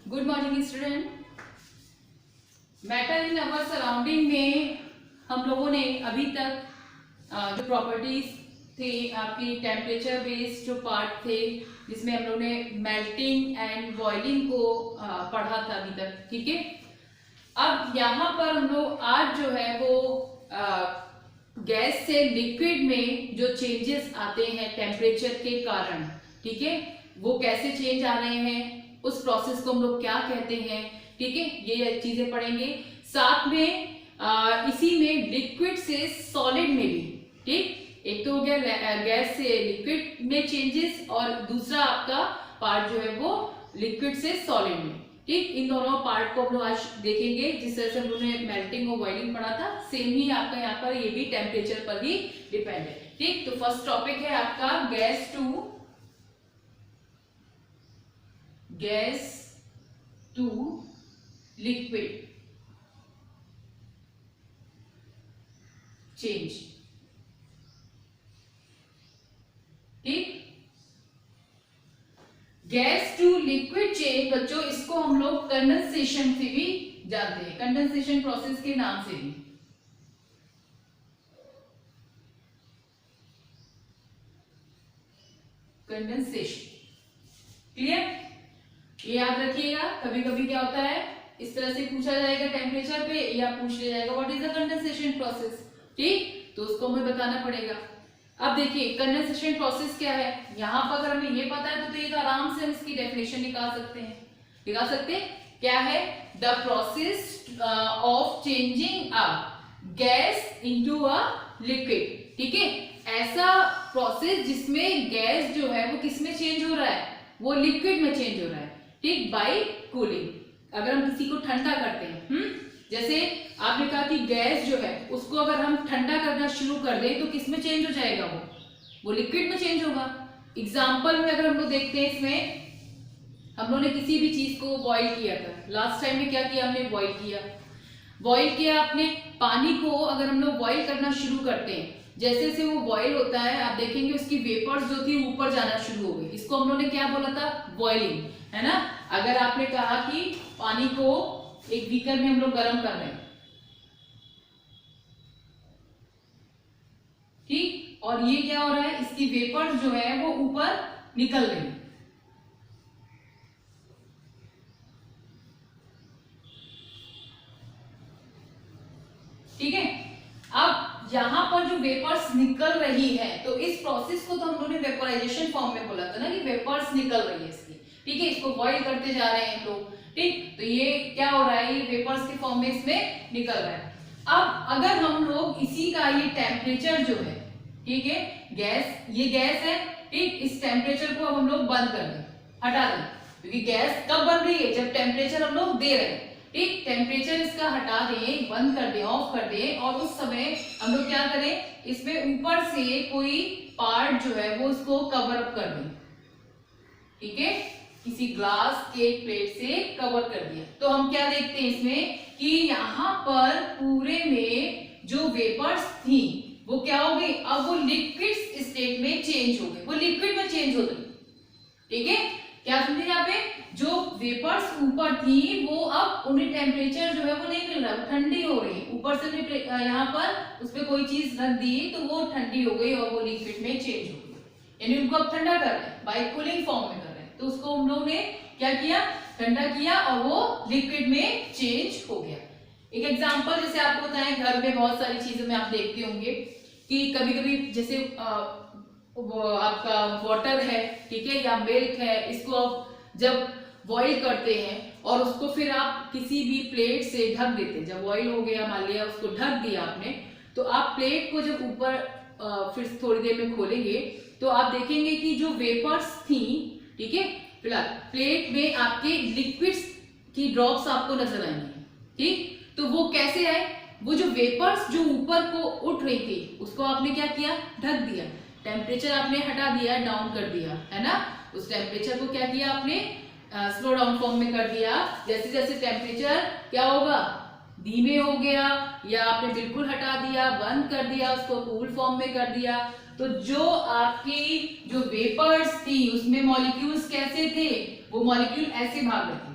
Good morning student. Matter in our surrounding में हम लोगों ने अभी तक जो प्रॉपर्टीज थे आपकी टेम्परेचर बेस्ड जो पार्ट थे जिसमें हम लोगों ने मेल्टिंग एंड बॉइलिंग को पढ़ा था अभी तक, ठीक है। अब यहाँ पर हम लोग आज जो है वो गैस से लिक्विड में जो चेंजेस आते हैं टेम्परेचर के कारण, ठीक है, वो कैसे चेंज आ रहे हैं, उस प्रोसेस को हम लोग क्या कहते हैं, ठीक है, ये चीजें पढ़ेंगे। साथ में इसी में लिक्विड से सॉलिड में भी, ठीक, एक तो हो गया गैस से लिक्विड में चेंजेस और दूसरा आपका पार्ट जो है वो लिक्विड से सॉलिड में, ठीक। इन दोनों पार्ट को हम लोग आज देखेंगे। जिस तरह से हम लोगों ने मेल्टिंग और बॉइलिंग पढ़ा था, सेम ही आपका यहाँ पर ये भी टेम्परेचर पर ही डिपेंड है, ठीक। तो फर्स्ट टॉपिक है आपका गैस टू लिक्विड चेंज, ठीक। गैस टू लिक्विड चेंज बच्चों, इसको हम लोग कंडेंसेशन से भी जानते हैं, कंडेंसेशन प्रोसेस के नाम से भी। कंडेंसेशन, क्लियर, ये याद रखिएगा। कभी कभी क्या होता है, इस तरह से पूछा जाएगा टेम्परेचर पे, या पूछ लिया जाएगा what is the condensation process, ठीक, तो उसको हमें बताना पड़ेगा। अब देखिए कंडेंसेशन प्रोसेस क्या है, यहाँ पर अगर हमें ये पता है तो ये तो आराम से हम इसकी डेफिनेशन निकाल सकते हैं। क्या है, the process of changing a gas into a liquid, ठीक है। ऐसा प्रोसेस जिसमें गैस जो है वो किस में चेंज हो रहा है, वो लिक्विड में चेंज हो रहा है, ठीक, बाय कूलिंग। अगर हम किसी को ठंडा करते हैं, जैसे आपने कहा कि गैस जो है उसको अगर हम ठंडा करना शुरू कर दें तो किस में चेंज हो जाएगा, वो लिक्विड में चेंज होगा। एग्जांपल में अगर हम लोग देखते हैं, इसमें हम लोगों ने किसी भी चीज को बॉईल किया था, लास्ट टाइम में क्या किया हमने, बॉईल किया आपने पानी को। अगर हम लोग बॉईल करना शुरू करते हैं, जैसे जैसे वो बॉईल होता है आप देखेंगे उसकी वेपर्स जो थी ऊपर जाना शुरू हो गई, इसको हम लोगों ने क्या बोला था, बॉइलिंग, है ना। अगर आपने कहा कि पानी को एक बीकर में हम लोग गर्म कर रहे हैं, ठीक, और ये क्या हो रहा है, इसकी वेपर्स जो है वो ऊपर निकल रही है, ठीक है। अब यहां पर जो वेपर्स निकल रही है, तो इस प्रोसेस को तो हम लोगों ने वेपराइजेशन फॉर्म में बोला था ना, कि वेपर्स निकल रही है इसकी, ठीक है। इसको बॉईल करते जा रहे हैं लोग, ठीक, तो ये क्या हो रहा है, ये वेपर्स के फॉर्म में इसमें निकल रहा है। अब अगर हम लोग इसी का ये टेम्परेचर जो है, ठीक है, ये गैस है, ठीक, इस टेम्परेचर को अब हम लोग बंद कर दें, हटा दें, क्योंकि गैस कब बन रही है, जब टेम्परेचर हम लोग दे रहे हैं, ठीक। टेम्परेचर इसका हटा दें, बंद कर दें, ऑफ कर दें, और उस समय हम लोग क्या करें, इसमें ऊपर से कोई पार्ट जो है वो इसको कवर अप कर दें, ठीक है, किसी ग्लास के प्लेट से कवर कर दिया। तो हम क्या देखते हैं इसमें कि यहाँ पर पूरे में जो वेपर्स थी वो क्या हो गई, अब वो लिक्विड स्टेट में चेंज हो गई, वो लिक्विड में चेंज हो गई, ठीक है। क्या समझे, यहाँ पे जो वेपर्स ऊपर थी वो अब उन्हें टेम्परेचर जो है वो नहीं मिल रहा, वो ठंडी हो रही है, ऊपर से यहाँ पर उस पर कोई चीज रख दी तो वो ठंडी हो गई और वो लिक्विड में चेंज हो गई, यानी उनको अब ठंडा कर रहे हैं, बाय कूलिंग फॉर्म में कर रहे हैं। तो उसको हम लोग ने क्या किया, ठंडा किया और वो लिक्विड में चेंज हो गया। एक एग्जाम्पल जैसे आपको बताएं, घर में बहुत सारी चीजों में आप देखते होंगे कि कभी कभी जैसे वो आपका वाटर है, ठीक है, या मिल्क है, इसको आप जब बॉईल करते हैं और उसको फिर आप किसी भी प्लेट से ढक देते हैं, जब बॉईल हो गया मान लिया, उसको ढक दिया आपने, तो आप प्लेट को जब ऊपर फिर थोड़ी देर में खोलेंगे तो आप देखेंगे कि जो वेपर्स थी, ठीक है, फिलहाल प्लेट में आपके लिक्विड्स की ड्रॉप्स आपको नजर आएंगी, ठीक। तो वो कैसे आए, वो जो वेपर्स जो ऊपर को उठ रही थी उसको आपने क्या किया, ढक दिया, टेम्परेचर आपने हटा दिया, डाउन कर दिया, है ना। उस टेम्परेचर को क्या किया आपने, स्लो डाउन फॉर्म में कर दिया। जैसे जैसे टेम्परेचर क्या होगा, धीमे हो गया, या आपने बिल्कुल हटा दिया, बंद कर दिया, उसको कूल फॉर्म में कर दिया, तो जो आपकी जो वेपर्स थी उसमें मॉलिक्यूल्स कैसे थे, वो मॉलिक्यूल ऐसे भाग रहे थे,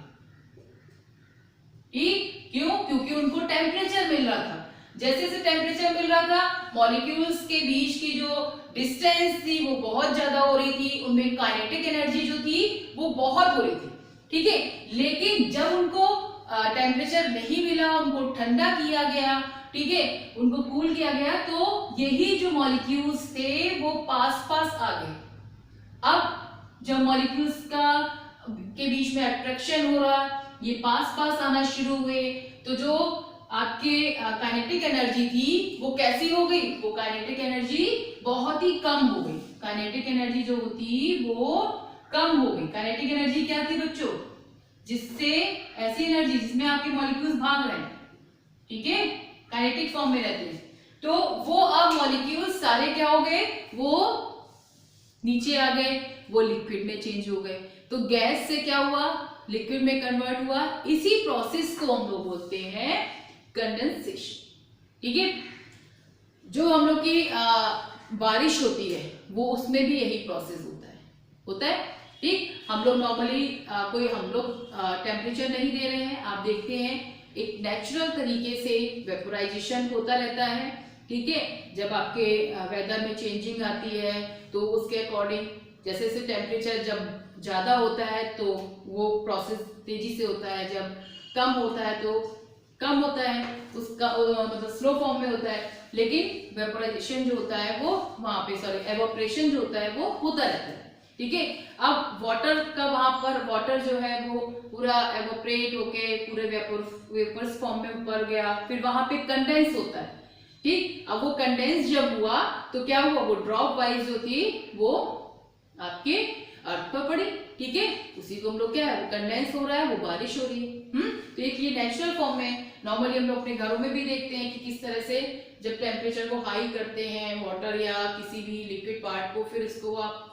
क्यों? क्योंकि उनको टेम्परेचर मिल रहा था। जैसे जैसे टेम्परेचर मिल रहा था, मॉलिक्यूल्स के बीच की जो डिस्टेंस थी वो बहुत ज्यादा हो रही थी, उनमें काइनेटिक एनर्जी जो थी वो बहुत हो रही थी, ठीक है। लेकिन जब उनको टेम्परेचर नहीं मिला, उनको ठंडा किया गया, ठीक है, उनको कूल किया गया, तो यही जो मॉलिक्यूल्स थे वो पास पास आ गए। अब जब मॉलिक्यूल्स के बीच में अट्रैक्शन हो रहा, ये पास पास आना शुरू हुए, तो जो आपके काइनेटिक एनर्जी थी वो कैसी हो गई? वो काइनेटिक एनर्जी बहुत ही कम हो गई। काइनेटिक एनर्जी जो होती वो कम हो गई। काइनेटिक एनर्जी क्या थी बच्चों? जिससे ऐसी एनर्जी जिसमें आपके मॉलिक्यूल्स भाग रहे हैं, ठीक है, काइनेटिक फॉर्म में रहते हैं, तो वो अब मॉलिक्यूल्स सारे क्या हो गए? वो नीचे आ गए, वो लिक्विड में चेंज हो गए। तो गैस से क्या हुआ? लिक्विड में कन्वर्ट हुआ। इसी प्रोसेस को हम लोग बोलते हैं कंडेंसेशन, ठीक है। जो हम लोग की बारिश होती है वो उसमें भी यही प्रोसेस होता है, ठीक। हम लोग नॉर्मली कोई हम लोग टेम्परेचर नहीं दे रहे हैं, आप देखते हैं एक नेचुरल तरीके से वेपोराइजेशन होता रहता है, ठीक है। जब आपके वेदर में चेंजिंग आती है तो उसके अकॉर्डिंग जैसे जैसे टेम्परेचर जब ज्यादा होता है तो वो प्रोसेस तेजी से होता है, जब कम होता है तो कम होता है, उसका मतलब स्लो फॉर्म में होता है। लेकिन वेपोराइजेशन जो होता है वो वहां पे, सॉरी, एवोपरेशन जो होता है वो होता रहता है, ठीक है। अब वाटर का वहां पर वाटर जो है वो पूरा एवोपरेट होके पूरे वेपर्स फॉर्म में ऊपर गया, फिर वहां पे कंडेंस होता है, ठीक। अब वो कंडेंस जब हुआ तो क्या हुआ? वो ड्रॉप वाइज जो थी वो आपके अर्थ पर पड़ी, ठीक है। उसी को हम लोग क्या है, कंडेंस हो रहा है, वो बारिश हो रही है। तो एक ये नेचुरल फॉर्म में नॉर्मली हम लोग अपने घरों में भी देखते हैं कि किस तरह से जब टेम्परेचर को हाई करते हैं वाटर या किसी भी लिक्विड पार्ट को, फिर इसको आप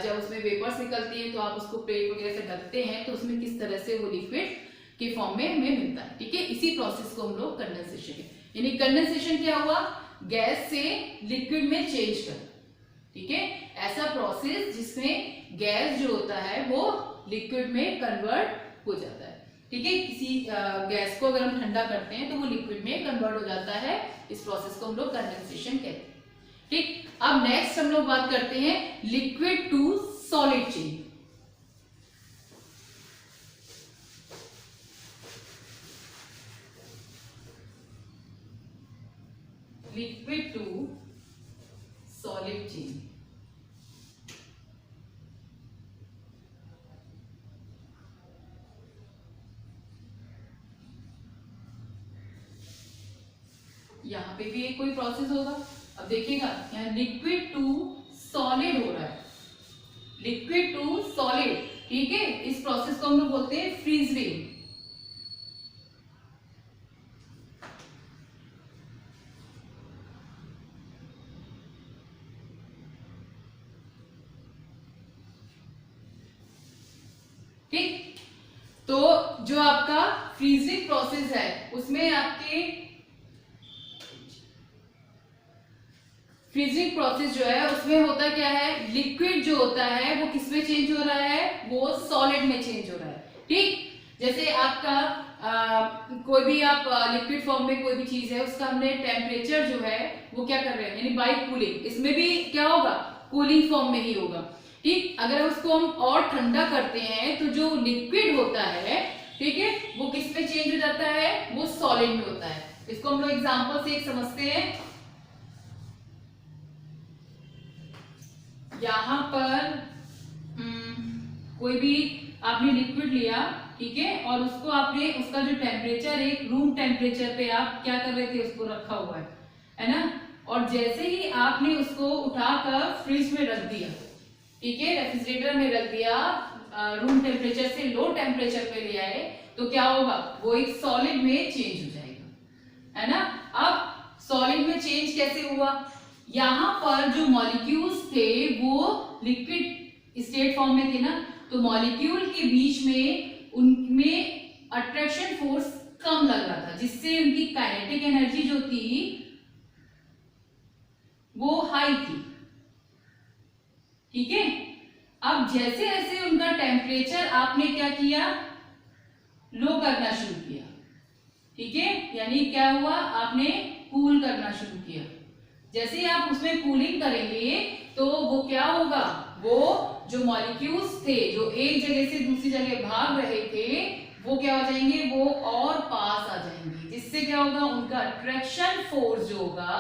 जब उसमें वेपर्स निकलती हैं तो आप उसको प्लेट वगैरह से ढकते हैं, तो उसमें किस तरह से वो लिक्विड के फॉर्म में हमें मिलता है, ठीक है। इसी प्रोसेस को हम लोग कंडेंसेशन है, यानी कंडेंसेशन क्या हुआ? गैस से लिक्विड में चेंज कर, ठीक है। ऐसा प्रोसेस जिसमें गैस जो होता है वो लिक्विड में कन्वर्ट हो जाता है, ठीक है। किसी गैस को अगर हम ठंडा करते हैं तो वो लिक्विड में कन्वर्ट हो जाता है, इस प्रोसेस को हम लोग कंडेंसेशन कहते हैं, ठीक। अब नेक्स्ट हम लोग बात करते हैं liquid to solid change. Liquid to solid change, यहां पे भी एक कोई प्रोसेस होगा। अब देखिएगा यहाँ लिक्विड टू सॉलिड हो रहा है, लिक्विड टू सॉलिड, ठीक है। इस प्रोसेस को हम लोग बोलते हैं फ्रीजिंग, ठीक। तो जो आपका फ्रीजिंग प्रोसेस है उसमें आपके फ्रीजिंग प्रोसेस जो है उसमें होता क्या है? लिक्विड जो होता है वो किस में चेंज हो रहा है? वो सॉलिड में चेंज हो रहा है, ठीक। जैसे आपका कोई भी आप लिक्विड फॉर्म में कोई भी चीज है उसका हमने टेम्परेचर जो है वो क्या कर रहे हैं, यानी बाय कूलिंग, इसमें भी क्या होगा? कूलिंग फॉर्म में ही होगा, ठीक। अगर उसको हम और ठंडा करते हैं तो जो लिक्विड होता है, ठीक है, वो किस में चेंज हो जाता है? वो सॉलिड में होता है। इसको हम लोग एग्जांपल से एक समझते हैं। यहां पर कोई भी आपने लिक्विड लिया, ठीक है, और उसको आपने उसका जो टेम्परेचर एक रूम टेम्परेचर पे आप क्या कर रहे थे? उसको रखा हुआ है ना। और जैसे ही आपने उसको उठाकर फ्रिज में रख दिया, ठीक है, रेफ्रिजरेटर में रख दिया, रूम टेम्परेचर से लो टेम्परेचर पे ले आए, तो क्या होगा? वो एक सॉलिड में चेंज हो जाएगा, है ना। अब सॉलिड में चेंज कैसे हुआ? यहां पर जो मॉलिक्यूल्स थे वो लिक्विड स्टेट फॉर्म में थे ना, तो मॉलिक्यूल के बीच में उनमें अट्रैक्शन फोर्स कम लग रहा था, जिससे उनकी काइनेटिक एनर्जी जो थी वो हाई थी, ठीक है। अब जैसे जैसे उनका टेम्परेचर आपने क्या किया? लो करना शुरू किया, ठीक है, यानी क्या हुआ, आपने कूल करना शुरू किया। जैसे ही आप उसमें कूलिंग करेंगे तो वो क्या होगा, वो जो मॉलिक्यूल्स थे जो एक जगह से दूसरी जगह भाग रहे थे वो क्या हो जाएंगे, वो और पास आ जाएंगे, जिससे क्या होगा, उनका अट्रैक्शन फोर्स जो होगा,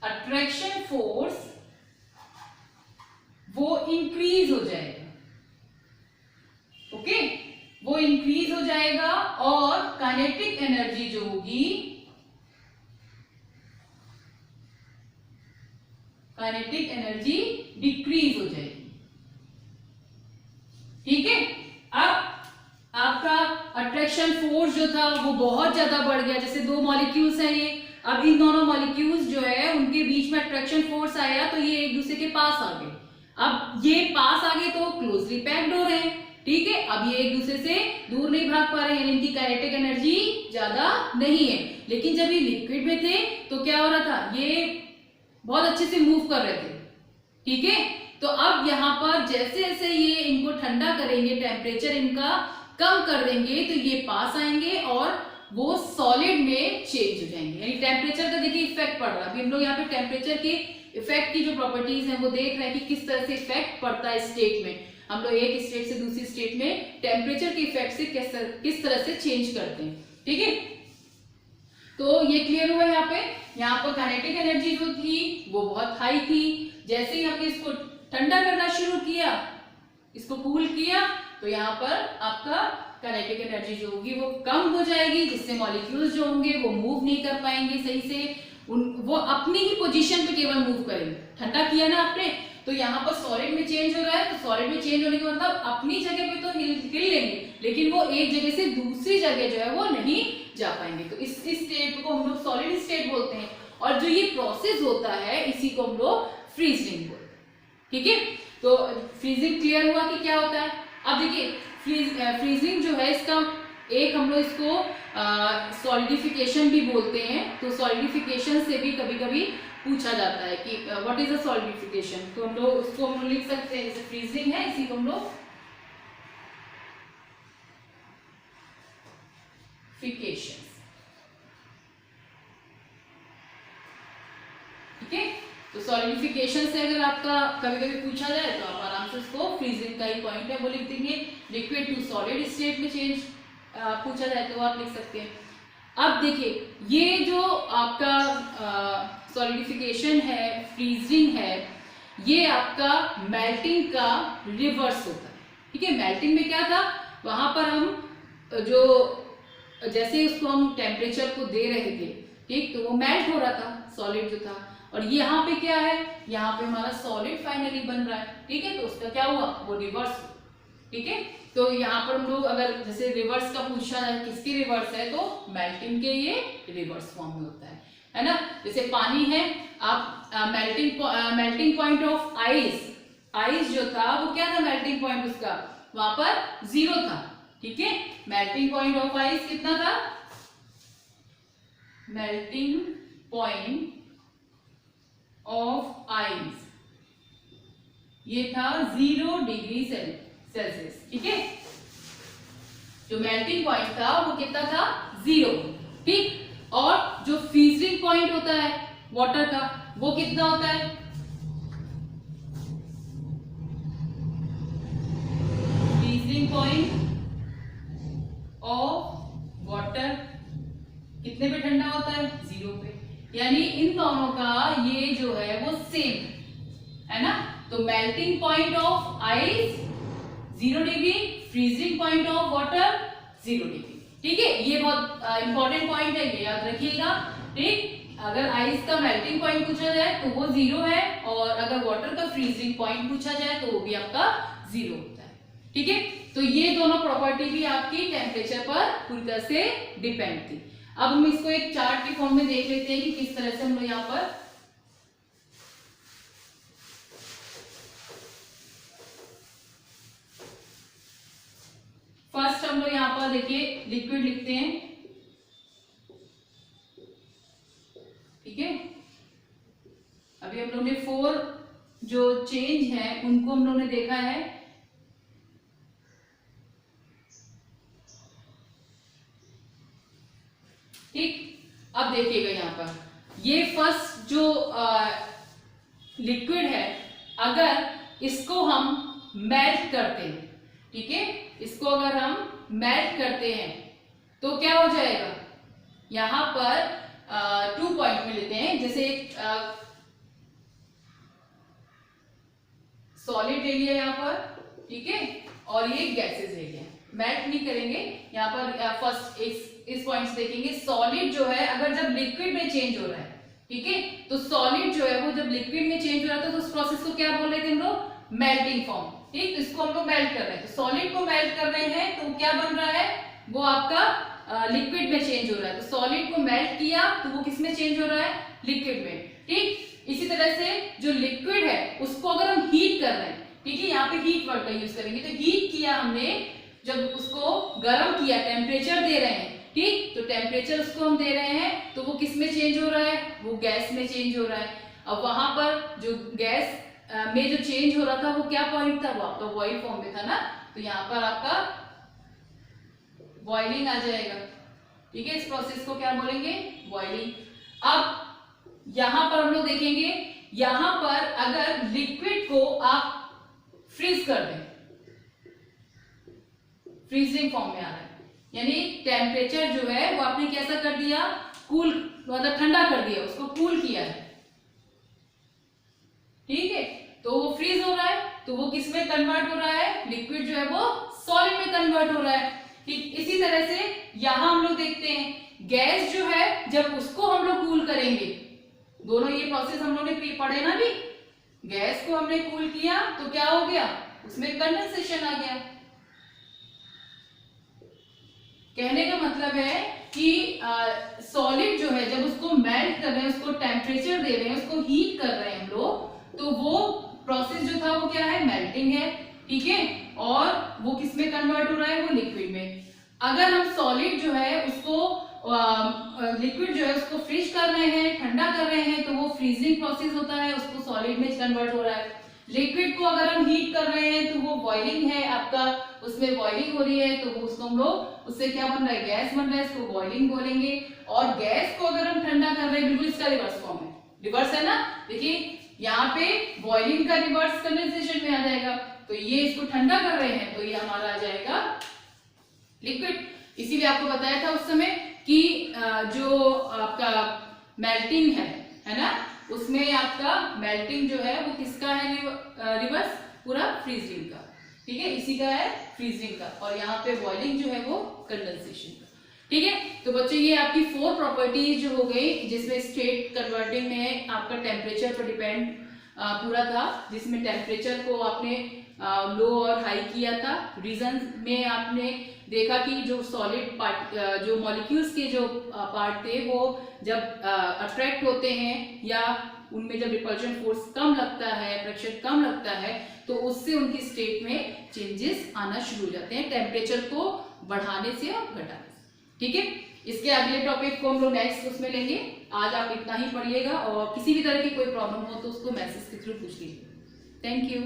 अट्रैक्शन फोर्स वो इंक्रीज हो जाएगा। ओके, वो इंक्रीज हो जाएगा और काइनेटिक एनर्जी जो होगी, काइनेटिक एनर्जी डिक्रीज हो जाएगी। ठीक है, अब आपका अट्रैक्शन फोर्स जो था वो बहुत ज्यादा बढ़ गया। जैसे दो मॉलिक्यूल्स हैं ये, अब इन दोनों मॉलिक्यूल्स जो है उनके बीच में अट्रैक्शन फोर्स आया तो ये एक दूसरे के पास आ गए। अब ये पास आ गए तो क्लोजली पैक्ड हो रहे हैं। ठीक है, अब ये एक दूसरे से दूर नहीं भाग पा रहे हैं, इनकी काइनेटिक एनर्जी ज्यादा नहीं है। लेकिन जब ये लिक्विड में थे तो क्या हो रहा था, ये बहुत अच्छे से मूव कर रहे थे। ठीक है, तो अब यहाँ पर जैसे जैसे ये इनको ठंडा करेंगे, टेम्परेचर इनका कम कर देंगे तो ये पास आएंगे और वो सॉलिड में चेंज हो जाएंगे। यानी टेम्परेचर का देखिए इफेक्ट पड़ रहा है। अभी हम लोग यहाँ पे टेम्परेचर के इफेक्ट की जो प्रॉपर्टीज हैं वो देख रहे हैं कि किस तरह से इफेक्ट पड़ता है स्टेट में। हम लोग एक स्टेट से दूसरी स्टेट में टेम्परेचर के इफेक्ट से किस तरह से चेंज करते हैं। ठीक है, तो ये क्लियर हुआ। यहाँ पर काइनेटिक एनर्जी जो थी वो बहुत हाई थी। जैसे ही हमने इसको ठंडा करना शुरू किया, इसको कूल किया, तो यहाँ पर आपका काइनेटिक एनर्जी जो होगी वो कम हो जाएगी, जिससे मॉलिक्यूल्स जो होंगे वो मूव नहीं कर पाएंगे सही से। वो अपनी ही पोजीशन पे केवल मूव करेंगे। ठंडा किया ना आपने, तो यहाँ पर सॉलिड में चेंज हो रहा है, तो सॉलिड में चेंज होने के मतलब अपनी जगह पे तो हिल लेंगे, लेकिन वो एक जगह से दूसरी जगह जो है वो नहीं जा पाएंगे। तो इस स्टेट को हम लोग सॉलिड स्टेट बोलते हैं। और जो ये प्रोसेस होता है इसी को हम लोग फ्रीजिंग बोलते हैं। ठीक है, तो फ्रीजिंग क्लियर हुआ कि क्या होता है। अब देखिए फ्रीजिंग जो है इसका एक हम लोग इसको सॉलिडिफिकेशन भी बोलते हैं। तो सॉलिडिफिकेशन से भी कभी कभी पूछा जाता है कि व्हाट इज अ सॉलिडिफिकेशन। तो हम लोग उसको हम लोग लिख सकते हैं, जैसे फ्रीजिंग है इसी को हम लोग फिकेशन। ठीक है, तो सॉलिडिफिकेशन से अगर आपका कभी कभी पूछा जाए तो आप आराम से उसको फ्रीजिंग का ही पॉइंट है वो लिख देंगे। लिक्विड टू सॉलिड स्टेट में चेंज पूछा जाए तो आप लिख सकते हैं। अब देखिए ये जो आपका सॉलिडिफिकेशन है, फ्रीजिंग है, ये आपका मेल्टिंग का रिवर्स होता है। ठीक है, मेल्टिंग में क्या था, वहां पर हम जो जैसे उसको हम टेम्परेचर को दे रहे थे, ठीक, तो वो मेल्ट हो रहा था सॉलिड जो था। और यहाँ पे क्या है, यहाँ पे हमारा सॉलिड फाइनली बन रहा है। ठीक है, तो उसका क्या हुआ, वो रिवर्स। ठीक है, तो यहाँ पर हम लोग अगर जैसे रिवर्स का पूछा जाए किसकी रिवर्स है, तो मेल्टिंग के ये रिवर्स फॉर्म में होता है ना। जैसे पानी है, आप मेल्टिंग पॉइंट ऑफ आइस जो था वो क्या था, मेल्टिंग पॉइंट उसका वहां पर 0 था। ठीक है, मेल्टिंग पॉइंट ऑफ आइस कितना था, मेल्टिंग पॉइंट ऑफ आइस ये था 0 डिग्री सेल्सियस। ठीक है, जो मेल्टिंग पॉइंट था वो कितना था, 0। ठीक, और जो फ्रीजिंग पॉइंट होता है वाटर का वो कितना होता है, फ्रीजिंग पॉइंट ऑफ वाटर कितने पे ठंडा होता है, 0 पे। यानी इन दोनों का ये जो है वो सेम है ना। तो melting point of ice 0 degree, freezing point of water 0 degree. ठीक है, ये बहुत इंपॉर्टेंट पॉइंट है, ये याद रखिएगा। ठीक, अगर आइस का मेल्टिंग पॉइंट पूछा जाए तो वो 0 है, और अगर वाटर का फ्रीजिंग पॉइंट पूछा जाए तो वो भी आपका 0 होता है। ठीक है, तो ये दोनों प्रॉपर्टी भी आपकी टेम्परेचर पर पूरी तरह से डिपेंड थी। अब हम इसको एक चार्ट के फॉर्म में देख लेते हैं कि किस तरह से हम लोग यहाँ पर फर्स्ट हम लोग यहाँ पर देखिए लिक्विड लिखते हैं। ठीक है, अभी हम लोग ने 4 जो चेंज है उनको हम लोग ने देखा है। ठीक, अब देखिएगा यहाँ पर ये फर्स्ट जो लिक्विड है, अगर इसको हम मेल्ट करते हैं, ठीक है, इसको अगर हम मेल्ट करते हैं तो क्या हो जाएगा, यहां पर 2 पॉइंट में लेते हैं, जैसे सॉलिड ले लिया यहाँ पर, ठीक है, और ये गैसेस ले लिया, मेल्ट नहीं करेंगे यहाँ पर। फर्स्ट इस पॉइंट से देखेंगे, सॉलिड जो है अगर जब लिक्विड में चेंज हो रहा है, ठीक है, तो सॉलिड जो है वो जब लिक्विड में चेंज हो रहा था तो उस प्रोसेस को क्या बोल रहे थे हम लोग, मेल्टिंग फॉर्म, ठीक, इसको हम लोग मेल्ट कर रहे हैं, तो सॉलिड को मेल्ट कर रहे हैं तो क्या बन रहा है, वो आपका लिक्विड में चेंज हो रहा है, तो सॉलिड को मेल्ट किया तो वो किस में चेंज हो रहा है, लिक्विड में, ठीक। इसी तरह से जो लिक्विड है उसको अगर हम हीट कर रहे हैं, ठीक है, यहाँ पे हीट वर्ड का यूज करेंगे, तो हीट किया हमने, जब उसको गर्म किया, टेम्परेचर दे रहे हैं, ठीक, तो टेम्परेचर उसको हम दे रहे हैं तो वो किस में चेंज हो रहा है, वो गैस में चेंज हो रहा है। अब वहां पर जो गैस में जो चेंज हो रहा था वो क्या पॉइंट था, वो आपका बॉइल फॉर्म में था ना, तो यहाँ पर आपका बॉइलिंग आ जाएगा, ठीक है, इस प्रोसेस को क्या बोलेंगे, बॉइलिंग। अब यहां पर हम लोग देखेंगे, यहां पर अगर लिक्विड को आप फ्रीज कर दें, फ्रीजिंग फॉर्म में आ रहा है, यानी टेम्परेचर जो है वो आपने कैसा कर दिया, कूल, मतलब ठंडा कर दिया, उसको कूल किया है, ठीक है, तो वो फ्रीज हो रहा है, तो वो किस में कन्वर्ट हो रहा है, लिक्विड जो है वो सॉलिड में कन्वर्ट हो रहा है, ठीक। इसी तरह से यहां हम लोग देखते हैं, गैस जो है जब उसको हम लोग कूल करेंगे, दोनों ये प्रोसेस हम लोग ने पढ़े ना भी, गैस को हमने कूल किया तो क्या हो गया, उसमें कंडेंसेशन आ गया। कहने का मतलब है कि सॉलिड जो है जब उसको मेल्ट कर रहे हैं, उसको टेम्परेचर दे रहे हैं, उसको हीट कर रहे हैं हम लोग, तो वो प्रोसेस जो था वो क्या है, मेल्टिंग है, ठीक है, और वो किस में कन्वर्ट हो रहा है, वो लिक्विड में। अगर हम सॉलिड जो है उसको लिक्विड जो है उसको फ्रीज कर रहे हैं, ठंडा कर रहे हैं, तो वो फ्रीजिंग प्रोसेस होता है, उसको सॉलिड में कन्वर्ट हो रहा है। लिक्विड को अगर हम हीट कर रहे हैं तो वो बॉइलिंग है आपका, उसमें बॉइलिंग हो रही है, तो उसको हम लोग, उससे क्या बन रहा है, गैस बन रहा है, इसको बॉइलिंग बोलेंगे। और गैस को अगर हम ठंडा कर रहे हैं, बिल्कुल इसका रिवर्स फॉर्म है, रिवर्स है ना, देखिए यहाँ पे बॉइलिंग का रिवर्स कंडेंसेशन में आ जाएगा, तो ये इसको ठंडा कर रहे हैं तो ये हमारा आ जाएगा लिक्विड। इसीलिए आपको बताया था उस समय कि जो आपका मेल्टिंग है ना, उसमें आपका मेल्टिंग जो है वो किसका है, रिवर्स, पूरा फ्रीजिंग का, ठीक है, इसी का है फ्रीजिंग का, और यहाँ पे बॉइलिंग जो है वो कंडेंसेशन का, ठीक है। तो बच्चों ये आपकी 4 प्रॉपर्टीज जो हो गई, जिसमें स्टेट कन्वर्टिंग में आपका टेम्परेचर पर डिपेंड पूरा था, जिसमें टेम्परेचर को आपने लो और हाई किया था। रीजन में आपने देखा कि जो सॉलिड पार्ट, जो मॉलिक्यूल्स के जो पार्ट थे वो जब अट्रैक्ट होते हैं या उनमें जब रिपल्शन फोर्स कम लगता है, प्रेशर कम लगता है, तो उससे उनकी स्टेट में चेंजेस आना शुरू हो जाते हैं, टेम्परेचर को बढ़ाने से और घटाने से, ठीक है। इसके अगले टॉपिक को हम लोग नेक्स्ट उसमें लेंगे। आज आप इतना ही पढ़िएगा, और किसी भी तरह की कोई प्रॉब्लम हो तो उसको मैसेज के थ्रू पूछ लीजिए। Thank you.